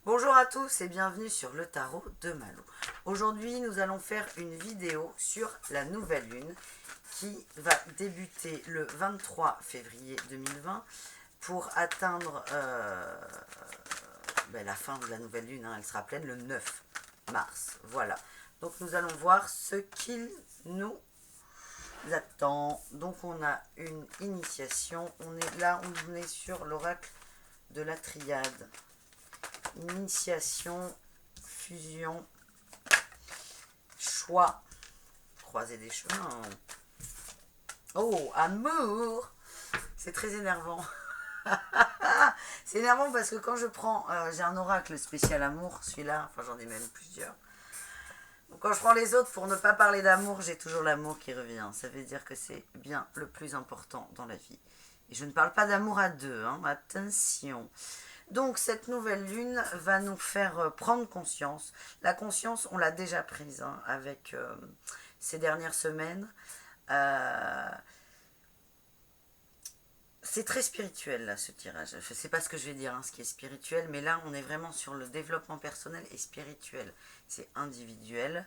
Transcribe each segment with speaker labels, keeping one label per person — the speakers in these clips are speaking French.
Speaker 1: Bonjour à tous et bienvenue sur le tarot de Malou. Aujourd'hui, nous allons faire une vidéo sur la nouvelle lune qui va débuter le 23 février 2020 pour atteindre la fin de la nouvelle lune. Elle sera pleine le 9 mars. Voilà. Donc nous allons voir ce qu'il nous attend. Donc on a une initiation. On est sur l'oracle de la triade. Initiation, fusion, choix, croiser des chemins. Oh, amour! C'est très énervant. C'est énervant parce que quand je prends, j'ai un oracle spécial amour, celui-là, enfin j'en ai même plusieurs. Donc quand je prends les autres pour ne pas parler d'amour, j'ai toujours l'amour qui revient. Ça veut dire que c'est bien le plus important dans la vie. Et je ne parle pas d'amour à deux, hein, attention. Donc cette nouvelle lune va nous faire prendre conscience. La conscience, on l'a déjà prise avec ces dernières semaines. C'est très spirituel là ce tirage. Je ne sais pas ce que je vais dire, ce qui est spirituel, mais là on est vraiment sur le développement personnel et spirituel. C'est individuel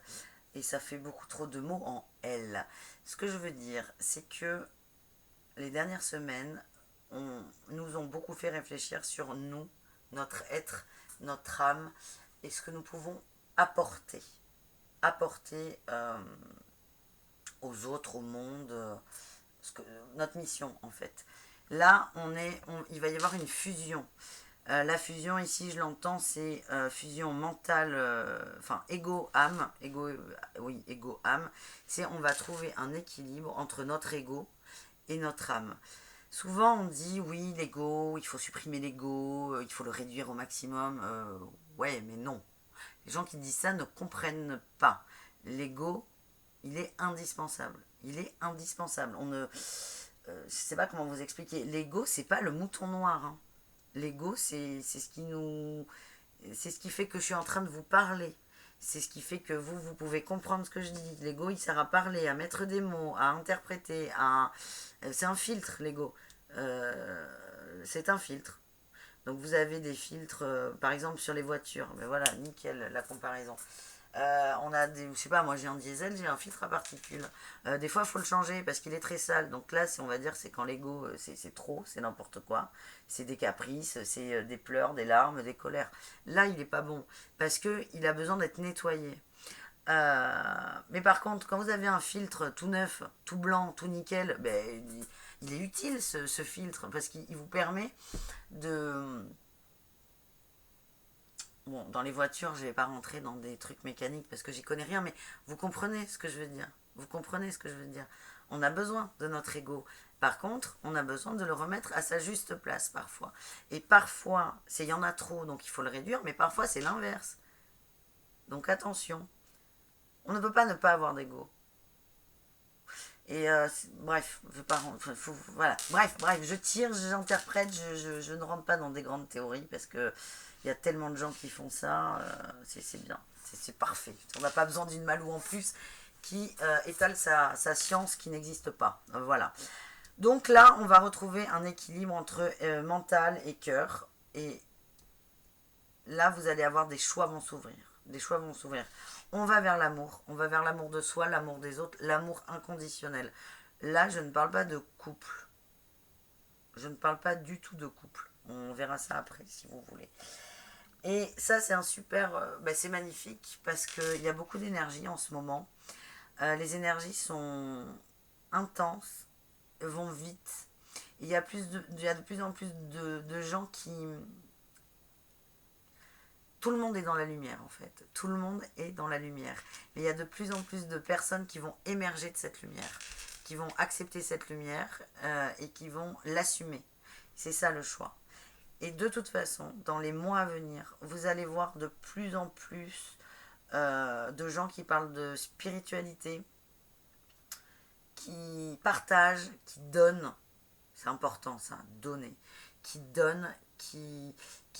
Speaker 1: et ça fait beaucoup trop de mots en L. Ce que je veux dire, c'est que les dernières semaines nous ont beaucoup fait réfléchir sur nous, notre être, notre âme et ce que nous pouvons apporter aux autres, au monde, notre mission en fait. Là, il va y avoir une fusion. La fusion ici, je l'entends, c'est fusion mentale, ego-âme, ego-âme. C'est on va trouver un équilibre entre notre ego et notre âme. Souvent on dit oui, l'ego, il faut supprimer l'ego, il faut le réduire au maximum. Ouais, mais non. Les gens qui disent ça ne comprennent pas. L'ego, il est indispensable. Il est indispensable. Je sais pas comment vous expliquer. L'ego, c'est pas le mouton noir. Hein. L'ego, c'est ce qui fait que je suis en train de vous parler. C'est ce qui fait que vous pouvez comprendre ce que je dis. L'ego, il sert à parler, à mettre des mots, à interpréter, c'est un filtre, l'ego. C'est un filtre. Donc vous avez des filtres, par exemple sur les voitures. Mais voilà, nickel la comparaison. On a je sais pas, moi j'ai un diesel, j'ai un filtre à particules. Des fois il faut le changer parce qu'il est très sale. Donc là, on va dire, c'est quand l'ego, c'est trop, c'est n'importe quoi. C'est des caprices, c'est des pleurs, des larmes, des colères. Là, il est pas bon parce que il a besoin d'être nettoyé. Mais par contre, quand vous avez un filtre tout neuf, tout blanc, tout nickel, il est utile ce filtre parce qu'il vous permet de... Bon, dans les voitures, je ne vais pas rentrer dans des trucs mécaniques parce que j'y connais rien, mais vous comprenez ce que je veux dire. Vous comprenez ce que je veux dire. On a besoin de notre ego. Par contre, on a besoin de le remettre à sa juste place parfois. Et parfois, il y en a trop, donc il faut le réduire, mais parfois c'est l'inverse. Donc attention. On ne peut pas ne pas avoir d'ego. Et bref, voilà. Bref, je tire, j'interprète, je ne rentre pas dans des grandes théories parce que il y a tellement de gens qui font ça, c'est bien, c'est parfait. On n'a pas besoin d'une Malou en plus qui étale sa science qui n'existe pas. Voilà. Donc là, on va retrouver un équilibre entre mental et cœur. Et là, vous allez avoir des choix vont s'ouvrir. Des choix vont s'ouvrir. On va vers l'amour. On va vers l'amour de soi, l'amour des autres, l'amour inconditionnel. Là, je ne parle pas de couple. Je ne parle pas du tout de couple. On verra ça après, si vous voulez. Et ça, c'est un super... c'est magnifique parce qu'il y a beaucoup d'énergie en ce moment. Les énergies sont intenses, vont vite. Il y a de plus en plus de gens qui... Tout le monde est dans la lumière en fait. Tout le monde est dans la lumière. Mais il y a de plus en plus de personnes qui vont émerger de cette lumière, qui vont accepter cette lumière et qui vont l'assumer. C'est ça le choix. Et de toute façon, dans les mois à venir, vous allez voir de plus en plus de gens qui parlent de spiritualité, qui partagent, qui donnent. C'est important ça, donner. Qui donnent, qui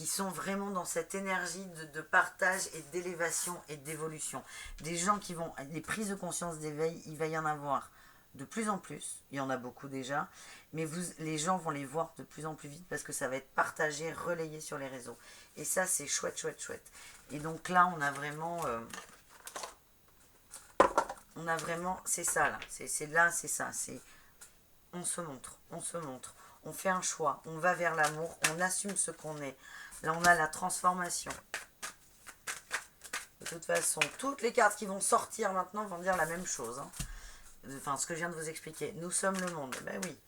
Speaker 1: sont vraiment dans cette énergie de partage et d'élévation et d'évolution. Des gens qui vont... Les prises de conscience d'éveil, il va y en avoir de plus en plus. Il y en a beaucoup déjà. Mais les gens vont les voir de plus en plus vite parce que ça va être partagé, relayé sur les réseaux. Et ça, c'est chouette, chouette, chouette. Et donc là, on a vraiment... c'est ça là. C'est ça. On se montre, on se montre. On fait un choix, on va vers l'amour, on assume ce qu'on est. Là, on a la transformation. De toute façon, toutes les cartes qui vont sortir maintenant vont dire la même chose. Hein. Enfin, ce que je viens de vous expliquer. Nous sommes le monde. Ben oui,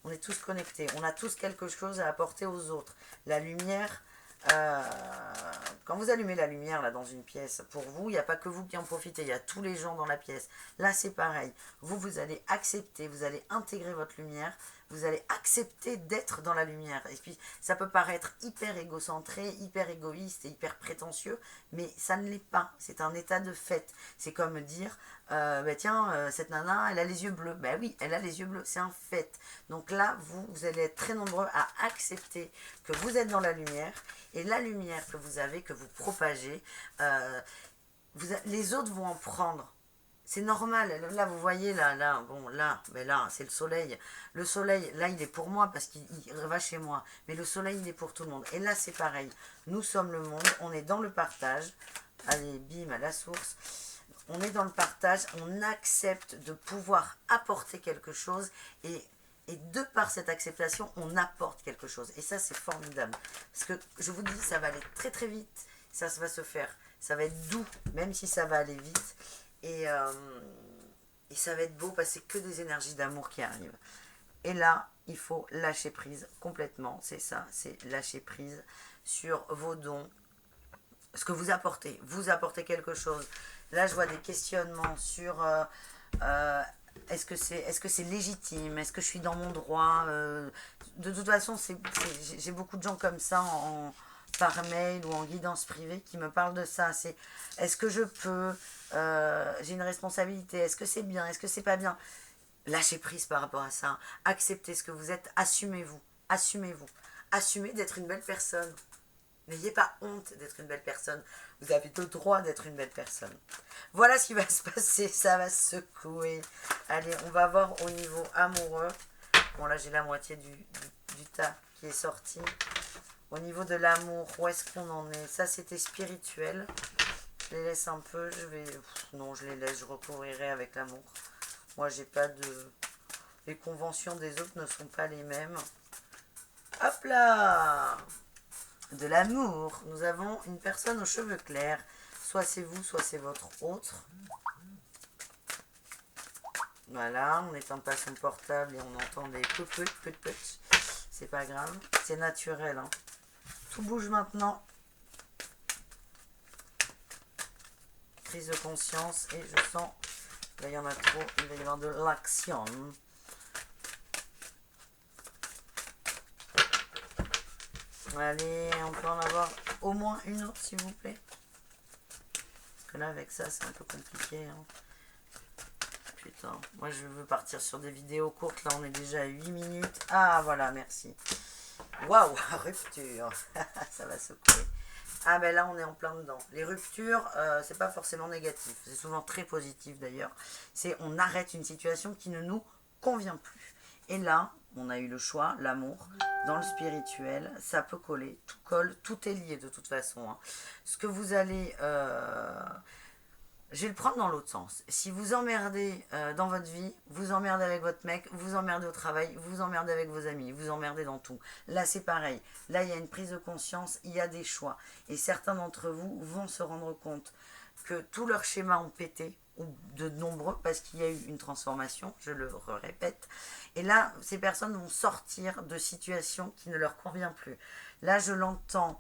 Speaker 1: on est tous connectés. On a tous quelque chose à apporter aux autres. La lumière, quand vous allumez la lumière là dans une pièce, pour vous, il n'y a pas que vous qui en profitez. Il y a tous les gens dans la pièce. Là, c'est pareil. Vous allez accepter, vous allez intégrer votre lumière. Vous allez accepter d'être dans la lumière. Et puis, ça peut paraître hyper égocentré, hyper égoïste et hyper prétentieux, mais ça ne l'est pas. C'est un état de fait. C'est comme dire, tiens, cette nana, elle a les yeux bleus. Ben oui, elle a les yeux bleus, c'est un fait. Donc là, vous allez être très nombreux à accepter que vous êtes dans la lumière. Et la lumière que vous avez, que vous propagez, les autres vont en prendre. C'est normal. Là, vous voyez, là, c'est le soleil. Le soleil, là, il est pour moi parce qu'il va chez moi. Mais le soleil, il est pour tout le monde. Et là, c'est pareil. Nous sommes le monde. On est dans le partage. Allez, bim, à la source. On est dans le partage. On accepte de pouvoir apporter quelque chose. Et de par cette acceptation, on apporte quelque chose. Et ça, c'est formidable. Parce que, je vous dis, ça va aller très, très vite. Ça va se faire. Ça va être doux, même si ça va aller vite. Et ça va être beau parce que c'est que des énergies d'amour qui arrivent. Et là, il faut lâcher prise complètement. C'est ça, c'est lâcher prise sur vos dons. Ce que vous apportez. Vous apportez quelque chose. Là, je vois des questionnements sur est-ce que c'est légitime? Est-ce que je suis dans mon droit? De toute façon, j'ai beaucoup de gens comme ça par mail ou en guidance privée qui me parlent de ça. C'est est-ce que je peux, j'ai une responsabilité, est-ce que c'est bien, est-ce que c'est pas bien? Lâchez prise par rapport à ça. Acceptez ce que vous êtes, assumez-vous, assumez-vous. Assumez d'être une belle personne. N'ayez pas honte d'être une belle personne. Vous avez le droit d'être une belle personne. Voilà ce qui va se passer, ça va secouer. Allez, on va voir au niveau amoureux. Bon là j'ai la moitié du tas qui est sorti. Au niveau de l'amour, où est-ce qu'on en est? Ça, c'était spirituel. Je les laisse un peu. Non, je les laisse. Je recouvrirai avec l'amour. Moi, j'ai pas de... Les conventions des autres ne sont pas les mêmes. Hop là! De l'amour. Nous avons une personne aux cheveux clairs. Soit c'est vous, soit c'est votre autre. Voilà, on éteint pas son portable et on entend des peu. C'est pas grave. C'est naturel, hein. Tout bouge maintenant. Prise de conscience et je sens qu'il y en a trop, il va y avoir de l'action. Allez, on peut en avoir au moins une autre s'il vous plaît. Parce que là avec ça c'est un peu compliqué. Hein. Putain, moi je veux partir sur des vidéos courtes, là on est déjà à 8 minutes. Ah voilà, merci. Waouh, rupture. Ça va secouer. Ah ben là on est en plein dedans. Les ruptures, c'est pas forcément négatif. C'est souvent très positif d'ailleurs. C'est on arrête une situation qui ne nous convient plus. Et là, on a eu le choix, l'amour, dans le spirituel, ça peut coller, tout colle, tout est lié de toute façon. Hein. Ce que vous allez... je vais le prendre dans l'autre sens. Si vous emmerdez dans votre vie, vous emmerdez avec votre mec, vous emmerdez au travail, vous emmerdez avec vos amis, vous emmerdez dans tout. Là, c'est pareil. Là, il y a une prise de conscience, il y a des choix. Et certains d'entre vous vont se rendre compte que tous leurs schémas ont pété, ou de nombreux, parce qu'il y a eu une transformation, je le répète. Et là, ces personnes vont sortir de situations qui ne leur conviennent plus. Là, je l'entends...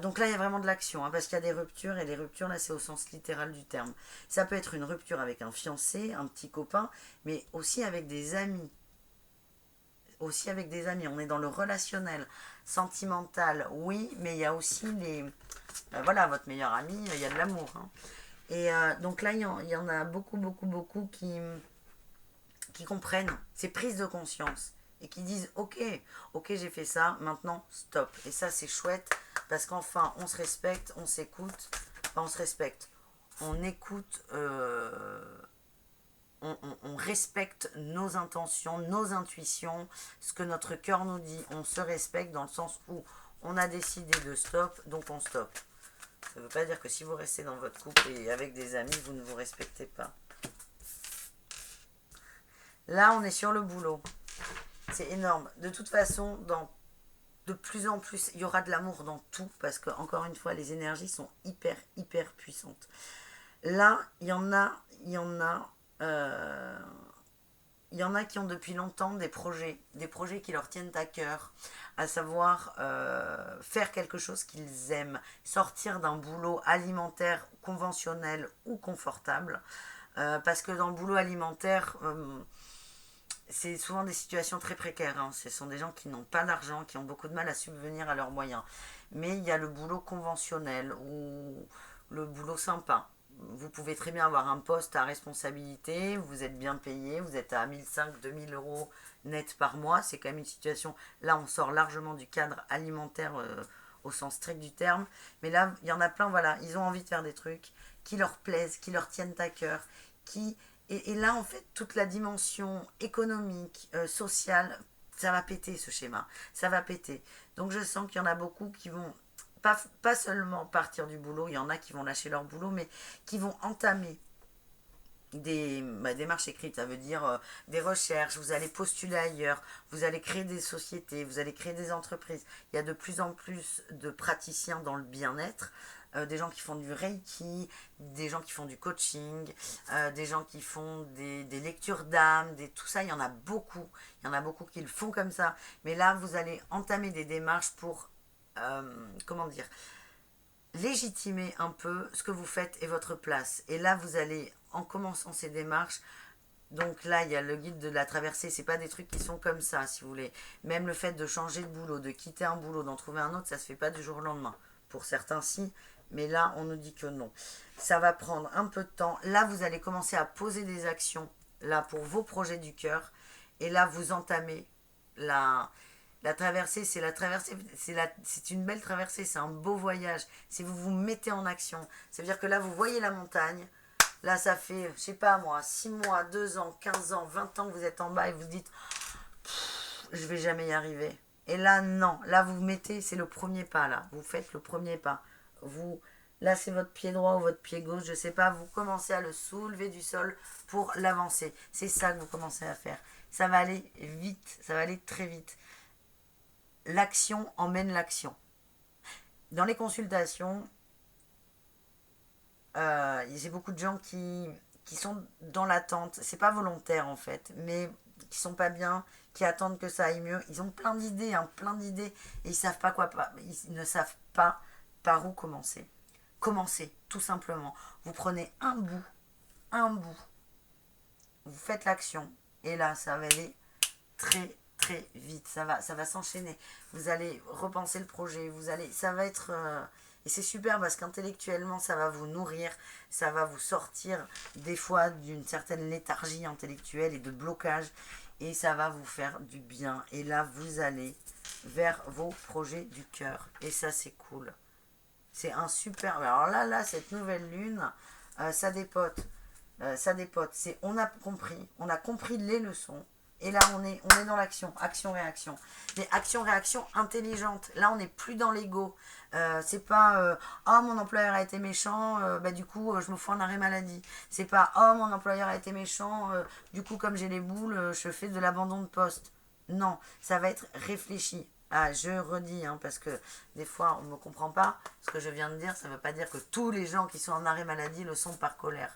Speaker 1: donc là, il y a vraiment de l'action, hein, parce qu'il y a des ruptures, et les ruptures, là, c'est au sens littéral du terme. Ça peut être une rupture avec un fiancé, un petit copain, mais aussi avec des amis. Aussi avec des amis. On est dans le relationnel, sentimental, oui, mais il y a aussi les... voilà, votre meilleur ami, il y a de l'amour. Hein. Et donc là, il y en a beaucoup qui comprennent ces prises de conscience. Et qui disent ok, j'ai fait ça, maintenant stop. Et ça c'est chouette parce qu'enfin on se respecte, on s'écoute, enfin on se respecte, on écoute on respecte nos intentions, nos intuitions, ce que notre cœur nous dit. On se respecte dans le sens où on a décidé de stop, donc on stoppe. Ça ne veut pas dire que si vous restez dans votre couple et avec des amis, vous ne vous respectez pas. Là, on est sur le boulot. C'est énorme. De toute façon, de plus en plus, il y aura de l'amour dans tout, parce que, encore une fois, les énergies sont hyper, hyper puissantes. Là, il y en a qui ont depuis longtemps des projets qui leur tiennent à cœur, à savoir faire quelque chose qu'ils aiment, sortir d'un boulot alimentaire conventionnel ou confortable, parce que dans le boulot alimentaire, c'est souvent des situations très précaires, hein. Ce sont des gens qui n'ont pas d'argent, qui ont beaucoup de mal à subvenir à leurs moyens. Mais il y a le boulot conventionnel ou le boulot sympa. Vous pouvez très bien avoir un poste à responsabilité, vous êtes bien payé, vous êtes à 1500-2000 euros net par mois. C'est quand même une situation, là on sort largement du cadre alimentaire au sens strict du terme. Mais là, il y en a plein, voilà, ils ont envie de faire des trucs qui leur plaisent, qui leur tiennent à cœur, et là, en fait, toute la dimension économique, sociale, ça va péter ce schéma. Ça va péter. Donc je sens qu'il y en a beaucoup qui vont pas seulement partir du boulot, il y en a qui vont lâcher leur boulot, mais qui vont entamer des démarches écrites, ça veut dire des recherches, vous allez postuler ailleurs, vous allez créer des sociétés, vous allez créer des entreprises. Il y a de plus en plus de praticiens dans le bien-être, des gens qui font du reiki, des gens qui font du coaching, des gens qui font des lectures d'âme, tout ça, il y en a beaucoup. Il y en a beaucoup qui le font comme ça. Mais là, vous allez entamer des démarches pour, comment dire, légitimer un peu ce que vous faites et votre place. Et là, vous allez, en commençant ces démarches, donc là, il y a le guide de la traversée, c'est pas des trucs qui sont comme ça, si vous voulez. Même le fait de changer de boulot, de quitter un boulot, d'en trouver un autre, ça se fait pas du jour au lendemain. Pour certains, si, mais là, on nous dit que non. Ça va prendre un peu de temps. Là, vous allez commencer à poser des actions, là, pour vos projets du cœur. Et là, vous entamez la traversée, c'est une belle traversée, c'est un beau voyage. Si vous vous mettez en action, ça veut dire que là, vous voyez la montagne. Là, ça fait, je sais pas moi, 6 mois, 2 ans, 15 ans, 20 ans que vous êtes en bas et vous dites, je vais jamais y arriver. Et là, non. Là, vous mettez, c'est le premier pas, là. Vous faites le premier pas. Là, c'est votre pied droit ou votre pied gauche, je sais pas. Vous commencez à le soulever du sol pour l'avancer. C'est ça que vous commencez à faire. Ça va aller vite, ça va aller très vite. L'action emmène l'action. Dans les consultations, j'ai beaucoup de gens qui sont dans l'attente. C'est pas volontaire en fait, mais qui sont pas bien, qui attendent que ça aille mieux. Ils ont plein d'idées, et ils savent pas ils ne savent pas par où commencer. Commencez, tout simplement. Vous prenez un bout, vous faites l'action, et là, ça va aller très très vite. Ça va s'enchaîner. Vous allez repenser le projet. Ça va être et c'est super parce qu'intellectuellement, ça va vous nourrir, ça va vous sortir des fois d'une certaine léthargie intellectuelle et de blocage, et ça va vous faire du bien. Et là, vous allez vers vos projets du cœur. Et ça, c'est cool. C'est un super... Alors là, cette nouvelle lune, ça dépote. Ça dépote. On a compris les leçons. Et là, on est dans l'action, action-réaction. Mais action-réaction intelligente. Là, on n'est plus dans l'ego. C'est pas oh, mon employeur a été méchant, du coup, je me fous en arrêt maladie. C'est pas oh, mon employeur a été méchant, du coup, comme j'ai les boules, je fais de l'abandon de poste. Non, ça va être réfléchi. Ah, je redis, hein, parce que des fois, on ne me comprend pas. Ce que je viens de dire, ça ne veut pas dire que tous les gens qui sont en arrêt maladie le sont par colère.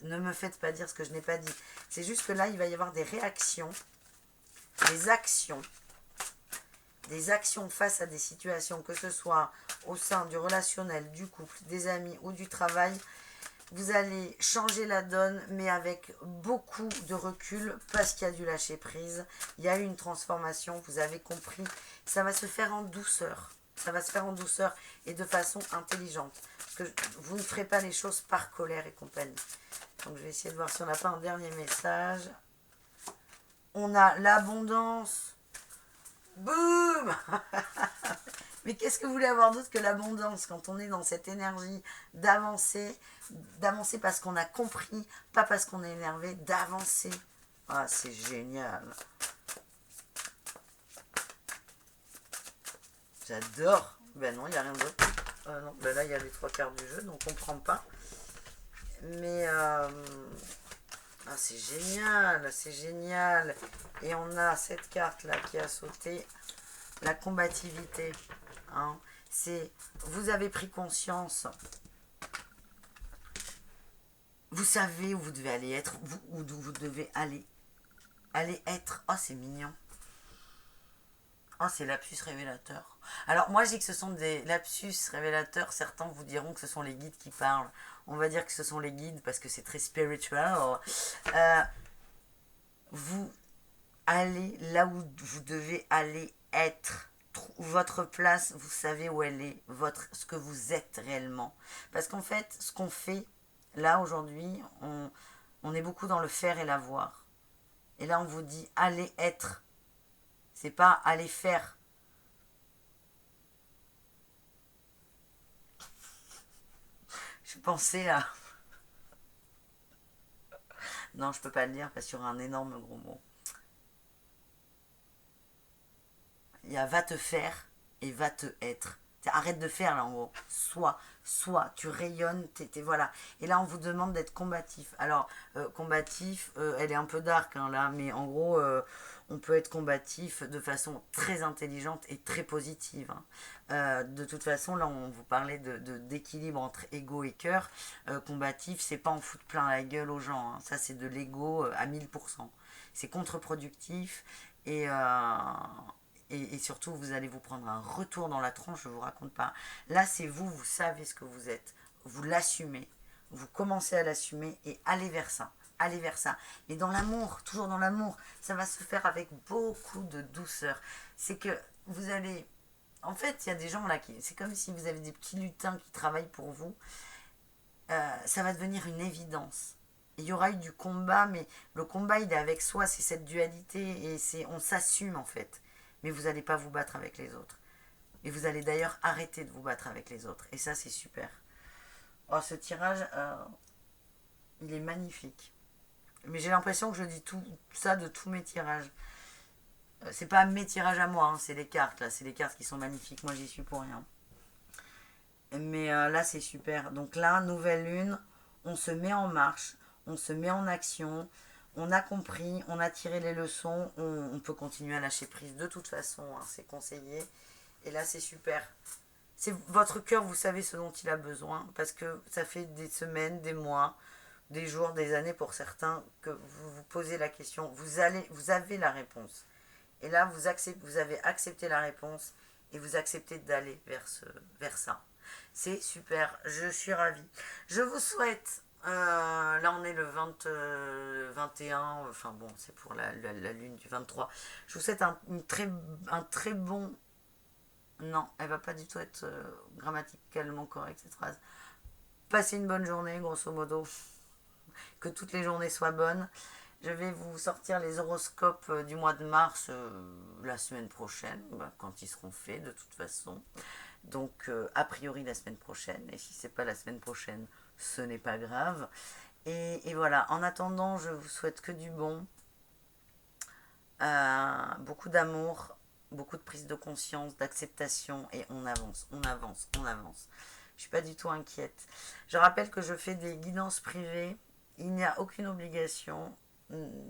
Speaker 1: Ne me faites pas dire ce que je n'ai pas dit. C'est juste que là, il va y avoir des réactions, des actions face à des situations, que ce soit au sein du relationnel, du couple, des amis ou du travail. Vous allez changer la donne, mais avec beaucoup de recul, parce qu'il y a du lâcher prise. Il y a eu une transformation, vous avez compris. Ça va se faire en douceur. Ça va se faire en douceur et de façon intelligente. Parce que vous ne ferez pas les choses par colère et compagnie. Donc je vais essayer de voir si on n'a pas un dernier message. On a l'abondance. Boum. Mais qu'est-ce que vous voulez avoir d'autre que l'abondance quand on est dans cette énergie d'avancer, d'avancer parce qu'on a compris, pas parce qu'on est énervé, d'avancer. Ah, c'est génial. J'adore. Ben non, il n'y a rien d'autre. Non, ben là, il y a les trois quarts du jeu, donc on ne prend pas. Mais ah, c'est génial, c'est génial. Et on a cette carte là qui a sauté, la combativité. Hein. C'est, vous avez pris conscience. Vous savez où vous devez aller être, où vous devez aller être. Oh, c'est mignon. Oh, c'est lapsus révélateur. Alors, moi, je dis que ce sont des lapsus révélateurs. Certains vous diront que ce sont les guides qui parlent. On va dire que ce sont les guides parce que c'est très spiritual. Vous allez là où vous devez aller être. Votre place, vous savez où elle est. Ce que vous êtes réellement. Parce qu'en fait, ce qu'on fait, là, aujourd'hui, on est beaucoup dans le faire et l'avoir. Et là, on vous dit, allez être. C'est pas aller faire. Je pensais à... Non, je peux pas le dire parce qu'il y aura un énorme gros mot. Il y a va te faire et va te être. Arrête de faire là en gros. Sois, tu rayonnes, voilà. Et là on vous demande d'être combatif. Alors combatif, elle est un peu dark hein, là, mais en gros on peut être combatif de façon très intelligente et très positive. Hein. De toute façon là on vous parlait d'équilibre entre ego et cœur. Combatif c'est pas en foutre plein la gueule aux gens. Hein. Ça c'est de l'ego à 1000%. C'est contre-productif et surtout, vous allez vous prendre un retour dans la tronche, je ne vous raconte pas. Là, c'est vous, vous savez ce que vous êtes. Vous l'assumez. Vous commencez à l'assumer et allez vers ça. Allez vers ça. Mais dans l'amour, toujours dans l'amour, ça va se faire avec beaucoup de douceur. C'est que vous allez... En fait, il y a des gens là qui... C'est comme si vous avez des petits lutins qui travaillent pour vous. Ça va devenir une évidence. Il y aura eu du combat, mais le combat, il est avec soi. C'est cette dualité et on s'assume en fait. Mais vous n'allez pas vous battre avec les autres. Et vous allez d'ailleurs arrêter de vous battre avec les autres. Et ça, c'est super. Oh, ce tirage, il est magnifique. Mais j'ai l'impression que je dis tout ça de tous mes tirages. C'est pas mes tirages à moi, hein, c'est les cartes. Là, c'est les cartes qui sont magnifiques. Moi, j'y suis pour rien. Mais là, c'est super. Donc là, nouvelle lune, on se met en marche, on se met en action. On a compris, on a tiré les leçons, on peut continuer à lâcher prise de toute façon, hein, c'est conseillé. Et là, c'est super. C'est votre cœur, vous savez ce dont il a besoin, parce que ça fait des semaines, des mois, des jours, des années pour certains, que vous vous posez la question, vous avez la réponse. Et là, vous avez accepté la réponse et vous acceptez d'aller vers ça. C'est super, je suis ravie. Je vous souhaite là on est le 21, enfin bon c'est pour la lune du 23. Je vous souhaite un très bon... Non, elle va pas du tout être grammaticalement correcte cette phrase. Passez une bonne journée grosso modo. Que toutes les journées soient bonnes. Je vais vous sortir les horoscopes du mois de mars la semaine prochaine, quand ils seront faits de toute façon. Donc a priori la semaine prochaine. Et si c'est pas la semaine prochaine, ce n'est pas grave. Et voilà, en attendant, je vous souhaite que du bon, beaucoup d'amour, beaucoup de prise de conscience, d'acceptation, et on avance, on avance, on avance. Je suis pas du tout inquiète. Je rappelle que je fais des guidances privées. Il n'y a aucune obligation,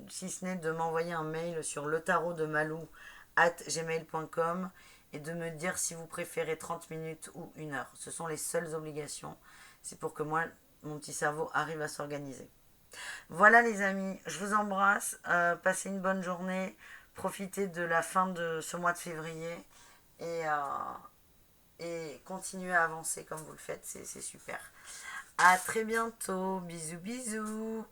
Speaker 1: si ce n'est de m'envoyer un mail sur letarotdemalou@gmail.com et de me dire si vous préférez 30 minutes ou 1 heure. Ce sont les seules obligations. C'est pour que moi, mon petit cerveau arrive à s'organiser. Voilà les amis, je vous embrasse. Passez une bonne journée. Profitez de la fin de ce mois de février. Et continuez à avancer comme vous le faites. C'est super. À très bientôt. Bisous bisous.